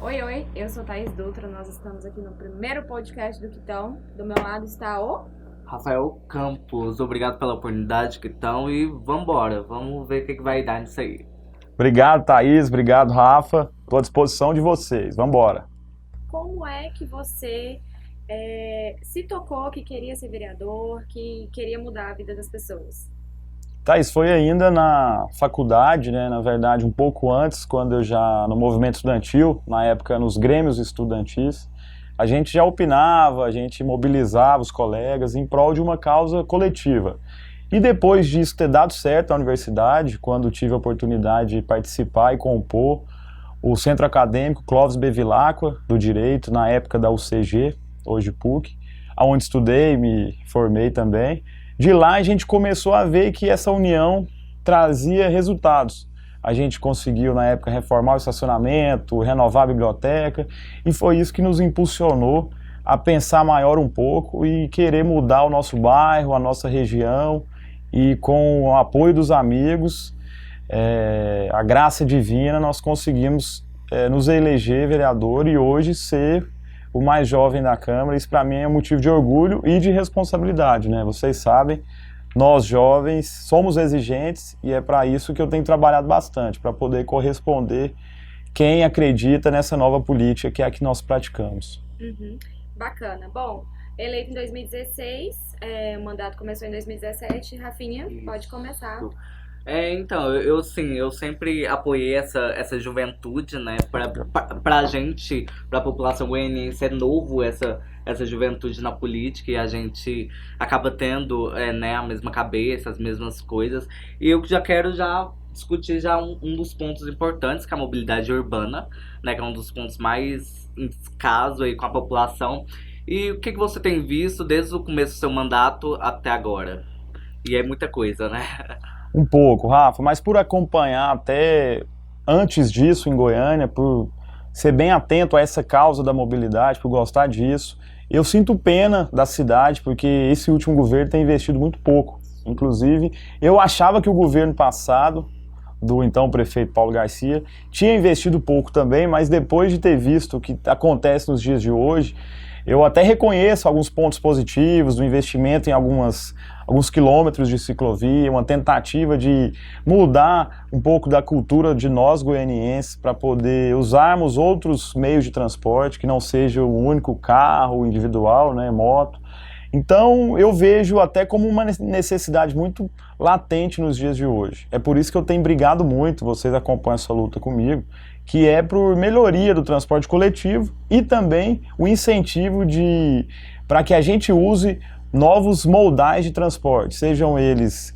Oi, oi, eu sou Thaís Dutra, nós estamos aqui no primeiro podcast do Quitão. Do meu lado está o... Rafael Campos, obrigado pela oportunidade, Quitão, e vambora, vamos ver o que vai dar nisso aí. Obrigado, Thaís. Obrigado, Rafa. Estou à disposição de vocês. Vamos embora. Como é que você se tocou que queria ser vereador, que queria mudar a vida das pessoas? Thaís, foi ainda na faculdade, né? Na verdade, um pouco antes, quando eu já, no movimento estudantil, na época nos grêmios estudantis, a gente já opinava, a gente mobilizava os colegas em prol de uma causa coletiva. E depois disso ter dado certo na universidade, quando tive a oportunidade de participar e compor o Centro Acadêmico Clóvis Bevilacqua, do Direito, na época da UCG, hoje PUC, onde estudei, me formei também. De lá a gente começou a ver que essa união trazia resultados. A gente conseguiu, na época, reformar o estacionamento, renovar a biblioteca, e foi isso que nos impulsionou a pensar maior um pouco e querer mudar o nosso bairro, a nossa região, e com o apoio dos amigos, a graça divina, nós conseguimos nos eleger vereador e hoje ser o mais jovem da Câmara. Isso para mim é um motivo de orgulho e de responsabilidade, né? Vocês sabem, nós jovens somos exigentes e é para isso que eu tenho trabalhado bastante, para poder corresponder quem acredita nessa nova política que é a que nós praticamos. Uhum, bacana. Bom, eleito em 2016, o mandato começou em 2017. Rafinha, pode começar. Então, sim, eu sempre apoiei essa juventude, né? Pra gente, pra população goianiense, é novo essa juventude na política e a gente acaba tendo, né, a mesma cabeça, as mesmas coisas. E eu já quero discutir um dos pontos importantes, que é a mobilidade urbana, né? Que é um dos pontos mais em caso aí com a população. E o que você tem visto desde o começo do seu mandato até agora? E é muita coisa, né? Um pouco, Rafa, mas por acompanhar até antes disso em Goiânia, por ser bem atento a essa causa da mobilidade, por gostar disso, eu sinto pena da cidade, porque esse último governo tem investido muito pouco. Inclusive, eu achava que o governo passado, do então prefeito Paulo Garcia, tinha investido pouco também, mas depois de ter visto o que acontece nos dias de hoje, eu até reconheço alguns pontos positivos do investimento em alguns quilômetros de ciclovia, uma tentativa de mudar um pouco da cultura de nós goianienses para poder usarmos outros meios de transporte, que não seja o único carro individual, né, moto. Então eu vejo até como uma necessidade muito latente nos dias de hoje. É por isso que eu tenho brigado muito, vocês acompanham essa luta comigo, que é por melhoria do transporte coletivo e também o incentivo para que a gente use novos modais de transporte, sejam eles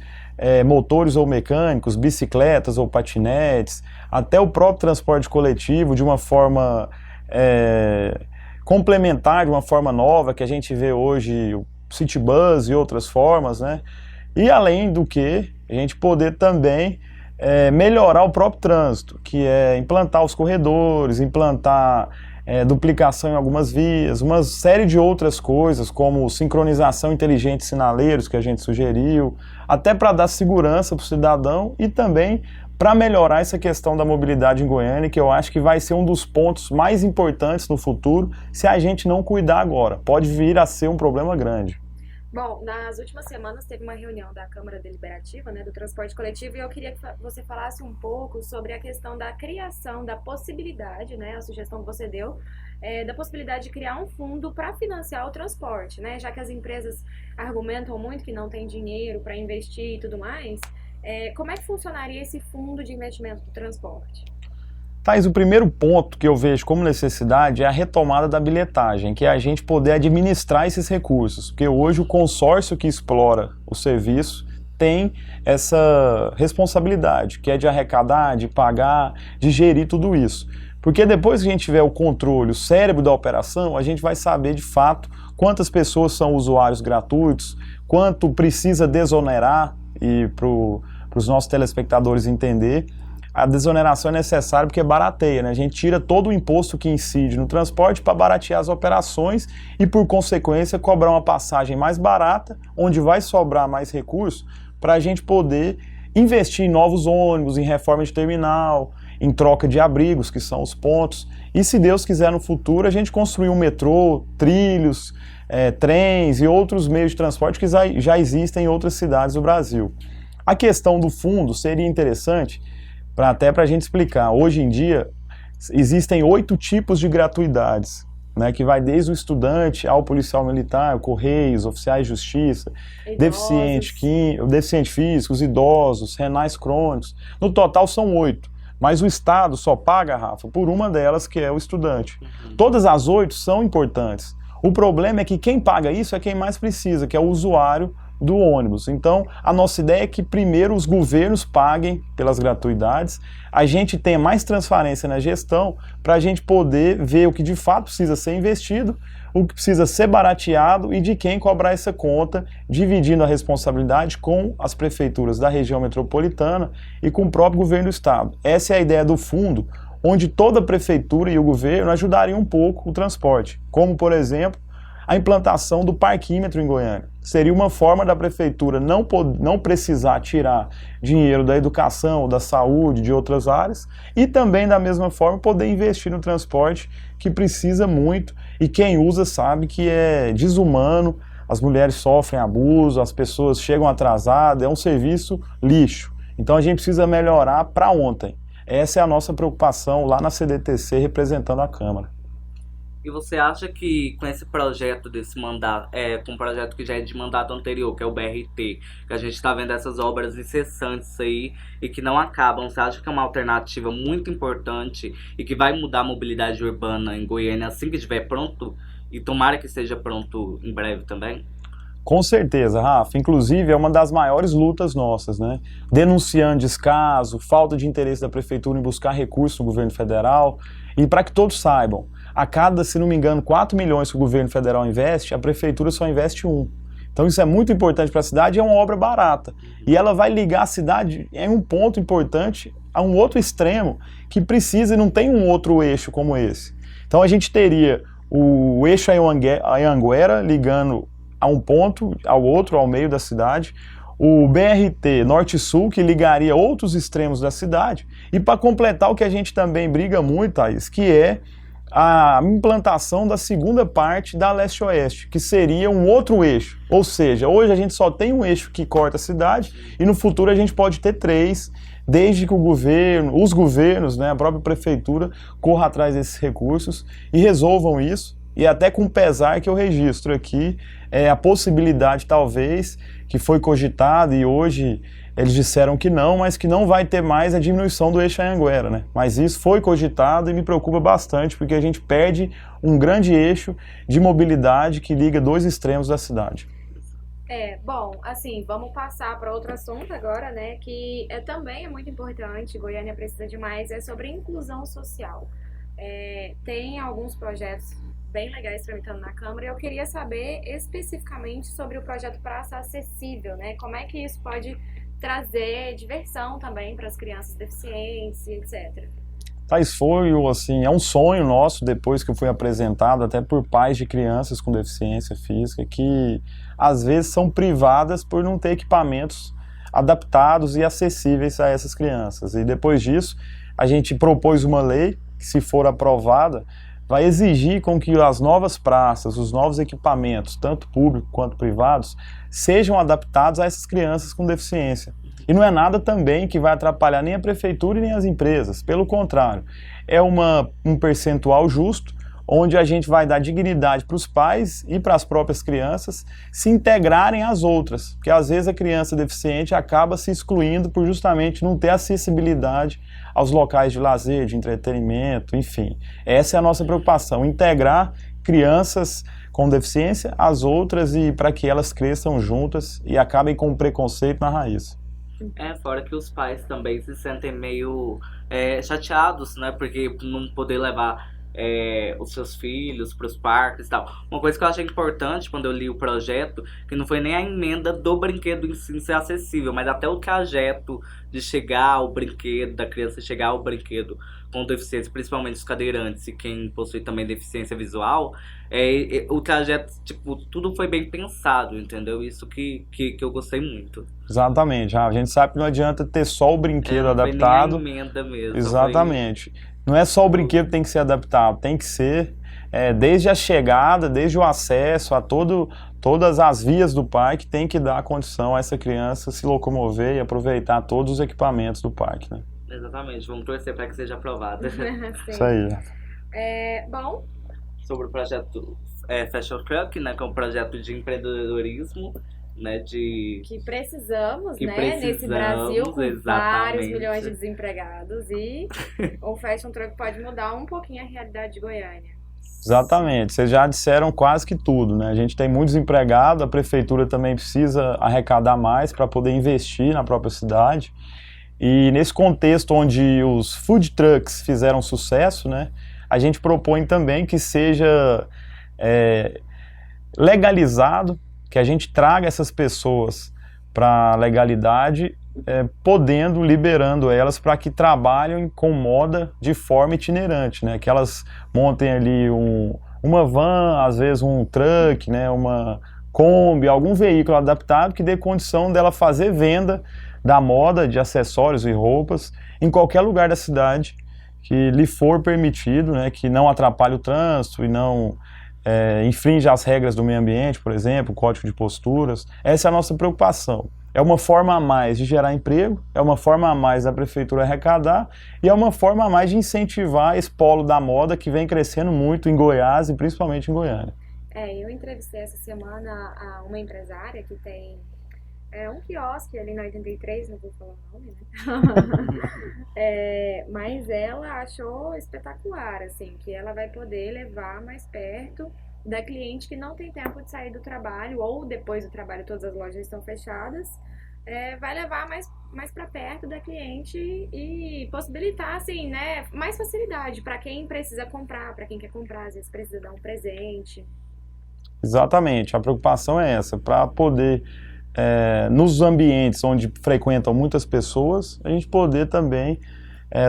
motores ou mecânicos, bicicletas ou patinetes, até o próprio transporte coletivo de uma forma complementar, de uma forma nova, que a gente vê hoje o City Bus e outras formas, né? E além do que, a gente poder também melhorar o próprio trânsito, que é implantar os corredores, implantar duplicação em algumas vias, uma série de outras coisas, como sincronização inteligente de sinaleiros, que a gente sugeriu, até para dar segurança para o cidadão e também para melhorar essa questão da mobilidade em Goiânia, que eu acho que vai ser um dos pontos mais importantes no futuro, se a gente não cuidar agora. Pode vir a ser um problema grande. Bom, nas últimas semanas teve uma reunião da Câmara Deliberativa, né, do transporte coletivo, e eu queria que você falasse um pouco sobre a questão da criação, da possibilidade, né, a sugestão que você deu, da possibilidade de criar um fundo para financiar o transporte, né, já que as empresas argumentam muito que não tem dinheiro para investir e tudo mais. Como é que funcionaria esse fundo de investimento do transporte? Thais, o primeiro ponto que eu vejo como necessidade é a retomada da bilhetagem, que é a gente poder administrar esses recursos, porque hoje o consórcio que explora o serviço tem essa responsabilidade, que é de arrecadar, de pagar, de gerir tudo isso. Porque depois que a gente tiver o controle, o cérebro da operação, a gente vai saber de fato quantas pessoas são usuários gratuitos, quanto precisa desonerar, e para os nossos telespectadores entender, a desoneração é necessária porque barateia, né? A gente tira todo o imposto que incide no transporte para baratear as operações e, por consequência, cobrar uma passagem mais barata, onde vai sobrar mais recursos para a gente poder investir em novos ônibus, em reforma de terminal, em troca de abrigos, que são os pontos. e se Deus quiser no futuro a gente construir um metrô, trilhos, trens e outros meios de transporte que já existem em outras cidades do Brasil. A questão do fundo seria interessante até para a gente explicar. Hoje em dia existem 8 tipos de gratuidades, né, que vai desde o estudante ao policial militar, correios, oficiais de justiça, deficiente físicos, idosos, renais crônicos. No total são 8, mas o Estado só paga, Rafa, por uma delas, que é o estudante. Todas as 8 são importantes. O problema é que quem paga isso é quem mais precisa, que é o usuário do ônibus. Então, a nossa ideia é que primeiro os governos paguem pelas gratuidades, a gente tenha mais transparência na gestão para a gente poder ver o que de fato precisa ser investido, o que precisa ser barateado e de quem cobrar essa conta, dividindo a responsabilidade com as prefeituras da região metropolitana e com o próprio governo do estado. Essa é a ideia do fundo, onde toda a prefeitura e o governo ajudariam um pouco o transporte, como, por exemplo, a implantação do parquímetro em Goiânia. Seria uma forma da prefeitura não precisar tirar dinheiro da educação, da saúde, de outras áreas, e também, da mesma forma, poder investir no transporte, que precisa muito, e quem usa sabe que é desumano, as mulheres sofrem abuso, as pessoas chegam atrasadas, é um serviço lixo. Então a gente precisa melhorar para ontem. Essa é a nossa preocupação lá na CDTC, representando a Câmara. E você acha que com esse projeto desse mandato, com um projeto que já é de mandato anterior, que é o BRT, que a gente está vendo essas obras incessantes aí e que não acabam, você acha que é uma alternativa muito importante e que vai mudar a mobilidade urbana em Goiânia assim que estiver pronto? E tomara que esteja pronto em breve também? Com certeza, Rafa. Inclusive, é uma das maiores lutas nossas, né? Denunciando descaso, falta de interesse da prefeitura em buscar recursos no governo federal. E para que todos saibam, a cada, se não me engano, 4 milhões que o governo federal investe, a prefeitura só investe 1. Então isso é muito importante para a cidade e é uma obra barata. E ela vai ligar a cidade em um ponto importante a um outro extremo que precisa e não tem um outro eixo como esse. Então a gente teria o eixo Anhanguera ligando a um ponto ao outro, ao meio da cidade, o BRT Norte-Sul, que ligaria outros extremos da cidade, e para completar o que a gente também briga muito, Thaís, que é a implantação da segunda parte da Leste-Oeste, que seria um outro eixo. Ou seja, hoje a gente só tem um eixo que corta a cidade e no futuro a gente pode ter 3, desde que os governos, né, a própria prefeitura, corra atrás desses recursos e resolvam isso. E até com pesar que eu registro aqui a possibilidade, talvez, que foi cogitada e hoje eles disseram que não, mas que não vai ter mais a diminuição do eixo Anhanguera, né? Mas isso foi cogitado e me preocupa bastante, porque a gente perde um grande eixo de mobilidade que liga 2 extremos da cidade. Bom, assim, vamos passar para outro assunto agora, né, que também é muito importante, Goiânia precisa de mais, é sobre inclusão social. Tem alguns projetos bem legais tramitando na Câmara e eu queria saber especificamente sobre o projeto Praça Acessível, né, como é que isso pode trazer diversão também para as crianças deficientes, etc. Thaís, é um sonho nosso, depois que eu fui apresentado até por pais de crianças com deficiência física, que às vezes são privadas por não ter equipamentos adaptados e acessíveis a essas crianças. E depois disso, a gente propôs uma lei que, se for aprovada, vai exigir com que as novas praças, os novos equipamentos, tanto públicos quanto privados, sejam adaptados a essas crianças com deficiência. E não é nada também que vai atrapalhar nem a prefeitura e nem as empresas, pelo contrário, é um percentual justo, onde a gente vai dar dignidade para os pais e para as próprias crianças se integrarem às outras, porque às vezes a criança deficiente acaba se excluindo por justamente não ter acessibilidade aos locais de lazer, de entretenimento, enfim. Essa é a nossa preocupação, integrar crianças com deficiência às outras e para que elas cresçam juntas e acabem com o preconceito na raiz. Fora que os pais também se sentem meio chateados, né, porque não poder levar os seus filhos para os parques e tal. Uma coisa que eu achei importante quando eu li o projeto, que não foi nem a emenda do brinquedo em si ser acessível, mas até o trajeto de chegar ao brinquedo, da criança chegar ao brinquedo com deficiência, principalmente os cadeirantes e quem possui também deficiência visual, o trajeto, tipo, tudo foi bem pensado, entendeu? Isso que eu gostei muito. Exatamente, a gente sabe que não adianta ter só o brinquedo adaptado. Foi nem a emenda mesmo. Exatamente. Não é só o brinquedo que tem que ser adaptado, tem que ser desde a chegada, desde o acesso a todas as vias do parque, tem que dar condição a essa criança se locomover e aproveitar todos os equipamentos do parque, né? Exatamente, vamos torcer para que seja aprovada. Isso aí. Bom, Sobre o projeto Fashion Truck, né, que é um projeto de empreendedorismo, né, que precisamos, que né, precisamos, nesse Brasil com vários exatamente. milhões de desempregados e o Fashion Truck pode mudar um pouquinho a realidade de Goiânia. Exatamente, vocês já disseram quase que tudo, né? A gente tem muitos empregados, a prefeitura também precisa arrecadar mais para poder investir na própria cidade. E nesse contexto onde os food trucks fizeram sucesso, né, a gente propõe também que seja legalizado, que a gente traga essas pessoas para a legalidade, liberando elas para que trabalhem com moda de forma itinerante, né? Que elas montem ali uma van, às vezes um truck, né? Uma Kombi, algum veículo adaptado que dê condição dela fazer venda da moda, de acessórios e roupas em qualquer lugar da cidade que lhe for permitido, né? Que não atrapalhe o trânsito e não infringe as regras do meio ambiente, por exemplo, o código de posturas. Essa é a nossa preocupação. É uma forma a mais de gerar emprego, é uma forma a mais da prefeitura arrecadar e é uma forma a mais de incentivar esse polo da moda que vem crescendo muito em Goiás e principalmente em Goiânia. Eu entrevistei essa semana uma empresária que tem um quiosque ali na 83, não vou falar o nome, né? Mas ela achou espetacular, assim, que ela vai poder levar mais perto da cliente que não tem tempo de sair do trabalho ou depois do trabalho todas as lojas estão fechadas, vai levar mais para perto da cliente e possibilitar, assim, né, mais facilidade para quem precisa comprar, para quem quer comprar, às vezes precisa dar um presente. Exatamente, a preocupação é essa, para poder nos ambientes onde frequentam muitas pessoas, a gente poder também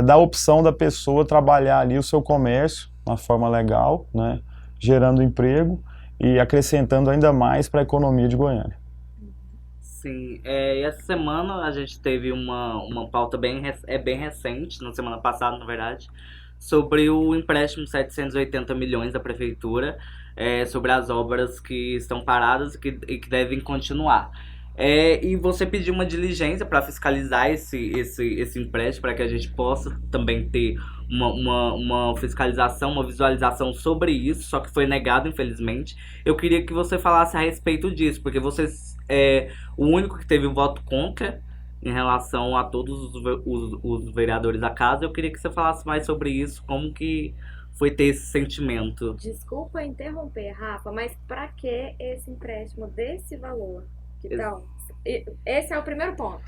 dar a opção da pessoa trabalhar ali o seu comércio de uma forma legal, né, gerando emprego e acrescentando ainda mais para a economia de Goiânia. Sim, e essa semana a gente teve uma pauta bem recente, na semana passada, na verdade, sobre o empréstimo de 780 milhões da prefeitura, sobre as obras que estão paradas e que devem continuar. E você pediu uma diligência para fiscalizar esse empréstimo, para que a gente possa também ter uma fiscalização, uma visualização sobre isso, só que foi negado, infelizmente. Eu queria que você falasse a respeito disso, porque você é o único que teve um voto contra em relação a todos os vereadores da casa. Eu queria que você falasse mais sobre isso, como que foi ter esse sentimento. Desculpa interromper, Rafa, mas para que esse empréstimo desse valor? Que tal? Esse é o primeiro ponto.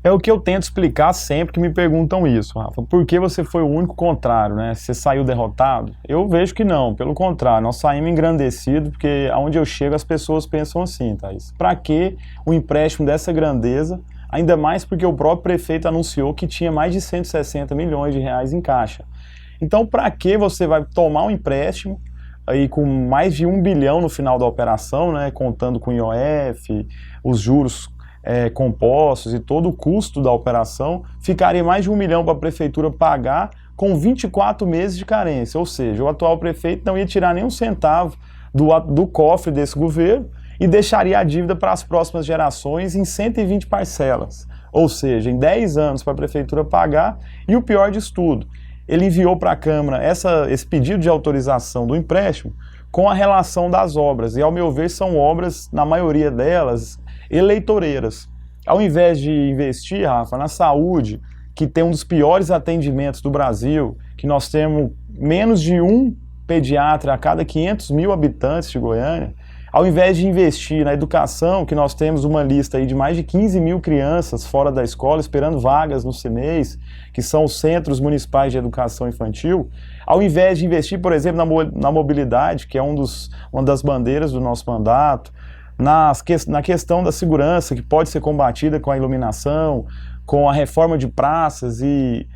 É o que eu tento explicar sempre que me perguntam isso, Rafa. Por que você foi o único contrário, né? Você saiu derrotado? Eu vejo que não, pelo contrário, nós saímos engrandecidos, porque aonde eu chego as pessoas pensam assim, Thaís. Para que um empréstimo dessa grandeza? Ainda mais porque o próprio prefeito anunciou que tinha mais de 160 milhões de reais em caixa. Então, para que você vai tomar um empréstimo aí com mais de 1 bilhão no final da operação, né, contando com IOF, os juros compostos e todo o custo da operação, ficaria mais de 1 milhão para a prefeitura pagar com 24 meses de carência, ou seja, o atual prefeito não ia tirar nem um centavo do cofre desse governo e deixaria a dívida para as próximas gerações em 120 parcelas, ou seja, em 10 anos para a prefeitura pagar. E o pior disso tudo, ele enviou para a Câmara esse pedido de autorização do empréstimo com a relação das obras, e ao meu ver são obras, na maioria delas, eleitoreiras. Ao invés de investir, Rafa, na saúde, que tem um dos piores atendimentos do Brasil, que nós temos menos de um pediatra a cada 500 mil habitantes de Goiânia, ao invés de investir na educação, que nós temos uma lista aí de mais de 15 mil crianças fora da escola esperando vagas no CNEs, que são os Centros Municipais de Educação Infantil, ao invés de investir, por exemplo, na mobilidade, que é uma das bandeiras do nosso mandato, na questão da segurança, que pode ser combatida com a iluminação, com a reforma de praças e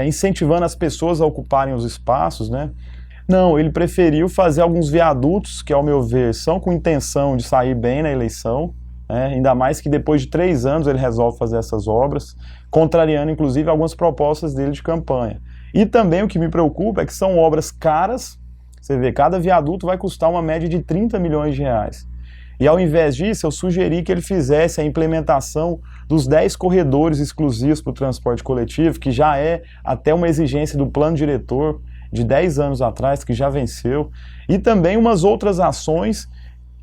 incentivando as pessoas a ocuparem os espaços, né? Não, ele preferiu fazer alguns viadutos que, ao meu ver, são com intenção de sair bem na eleição, né? Ainda mais que depois de 3 anos ele resolve fazer essas obras, contrariando inclusive algumas propostas dele de campanha. E também o que me preocupa é que são obras caras. Você vê, cada viaduto vai custar uma média de 30 milhões de reais. E ao invés disso, eu sugeri que ele fizesse a implementação dos 10 corredores exclusivos para o transporte coletivo, que já é até uma exigência do plano diretor de 10 anos atrás, que já venceu, e também umas outras ações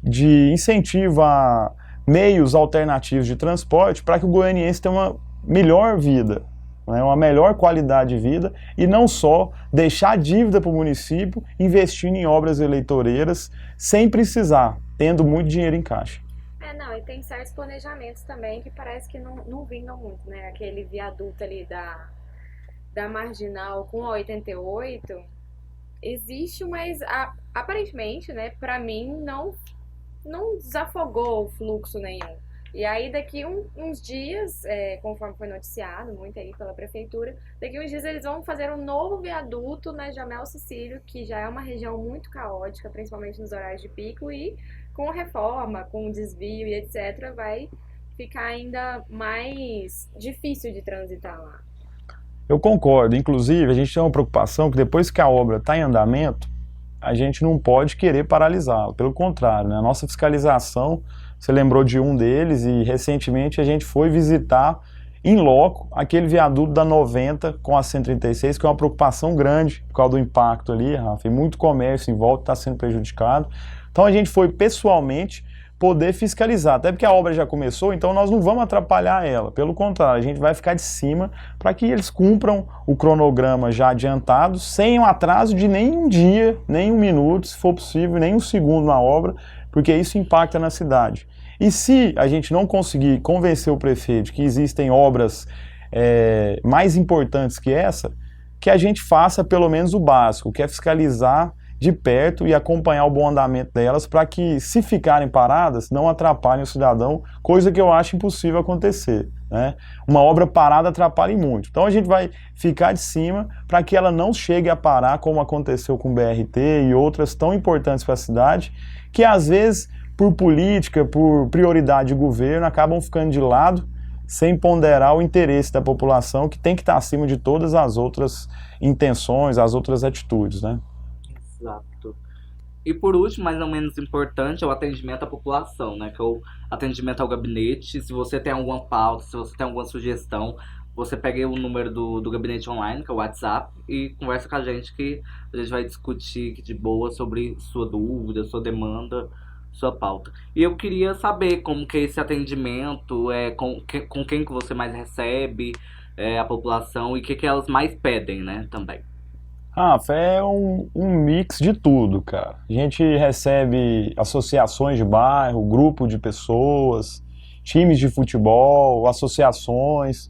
de incentivo a meios alternativos de transporte para que o goianiense tenha uma melhor vida, né, uma melhor qualidade de vida, e não só deixar dívida para o município investindo em obras eleitoreiras sem precisar, tendo muito dinheiro em caixa. Não, e tem certos planejamentos também que parece que não vingam muito, né? Aquele viaduto ali da Marginal com a 88 existe, mas aparentemente, né, para mim não desafogou o fluxo nenhum. E aí daqui uns dias, conforme foi noticiado muito aí pela prefeitura, daqui uns dias eles vão fazer um novo viaduto na Jamel Cecílio, que já é uma região muito caótica, principalmente nos horários de pico, e com reforma, com desvio e etc, vai ficar ainda mais difícil de transitar lá. Eu concordo, inclusive a gente tem uma preocupação que depois que a obra está em andamento, a gente não pode querer paralisá-la, pelo contrário, né? A nossa fiscalização, você lembrou de um deles, e recentemente a gente foi visitar em loco aquele viaduto da 90 com a 136, que é uma preocupação grande por causa do impacto ali, Rafa, e muito comércio em volta está sendo prejudicado. Então a gente foi pessoalmente poder fiscalizar, até porque a obra já começou, então nós não vamos atrapalhar ela, pelo contrário, a gente vai ficar de cima para que eles cumpram o cronograma já adiantado, sem um atraso de nem um dia, nem um minuto, se for possível, nem um segundo na obra, porque isso impacta na cidade. E se a gente não conseguir convencer o prefeito que existem obras mais importantes que essa, que a gente faça pelo menos o básico, que é fiscalizar de perto e acompanhar o bom andamento delas para que, se ficarem paradas, não atrapalhem o cidadão, coisa que eu acho impossível acontecer, né? Uma obra parada atrapalha muito. Então a gente vai ficar de cima para que ela não chegue a parar, como aconteceu com o BRT e outras tão importantes para a cidade, que às vezes, por política, por prioridade de governo, acabam ficando de lado, sem ponderar o interesse da população, que tem que estar acima de todas as outras intenções, as outras atitudes, né? Exato. E por último, mas não menos importante, é o atendimento à população, né? Que é o atendimento ao gabinete. Se você tem alguma pauta, se você tem alguma sugestão, você pega o número do gabinete online, que é o WhatsApp, e conversa com a gente, que a gente vai discutir de boa sobre sua dúvida, sua demanda, sua pauta. E eu queria saber como que é esse atendimento, com quem que você mais recebe a população, e o que elas mais pedem, né, também. Rafa, é um mix de tudo, cara. A gente recebe associações de bairro, grupo de pessoas, times de futebol, associações.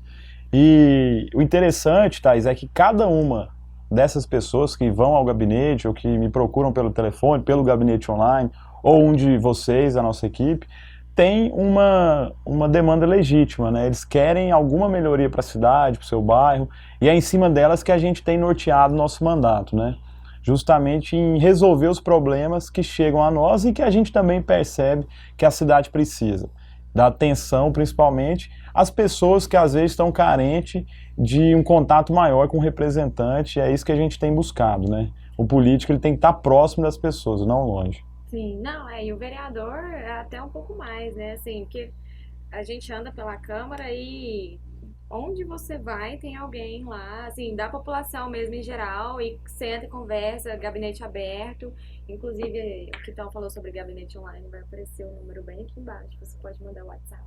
E o interessante, Thaís, é que cada uma dessas pessoas que vão ao gabinete ou que me procuram pelo telefone, pelo gabinete online, ou um de vocês, a nossa equipe, tem uma demanda legítima, né? Eles querem alguma melhoria para a cidade, para o seu bairro, e é em cima delas que a gente tem norteado nosso mandato, né? Justamente em resolver os problemas que chegam a nós e que a gente também percebe que a cidade precisa. Dar atenção, principalmente, às pessoas que às vezes estão carentes de um contato maior com o representante, e é isso que a gente tem buscado, né? O político ele tem que estar próximo das pessoas, não longe. Sim, não, e o vereador é até um pouco mais, né, assim, porque a gente anda pela Câmara e onde você vai tem alguém lá, assim, da população mesmo em geral, e senta e conversa, gabinete aberto, inclusive o Kitão falou sobre gabinete online, vai aparecer o número bem aqui embaixo, você pode mandar o WhatsApp,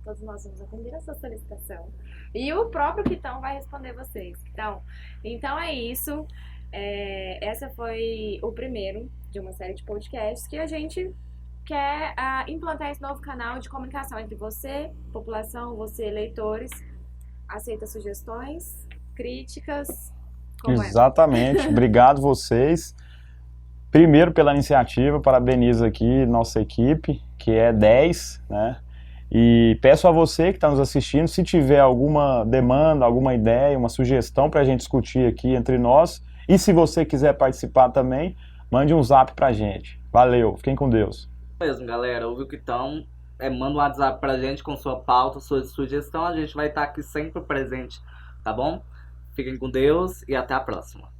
todos nós vamos atender a sua solicitação, e o próprio Kitão vai responder vocês, então é isso. Essa foi o primeiro de uma série de podcasts que a gente quer implantar esse novo canal de comunicação entre você, população, você, eleitores. Aceita sugestões, críticas, como Exatamente, obrigado vocês. Primeiro pela iniciativa, parabenizo aqui nossa equipe, que é 10, né? E peço a você que está nos assistindo, se tiver alguma demanda, alguma ideia, uma sugestão para a gente discutir aqui entre nós, e se você quiser participar também, mande um zap pra gente. Valeu, fiquem com Deus. Mesmo, galera, ouviu que então? Manda um WhatsApp pra gente com sua pauta, sua sugestão, a gente vai estar aqui sempre presente, tá bom? Fiquem com Deus e até a próxima.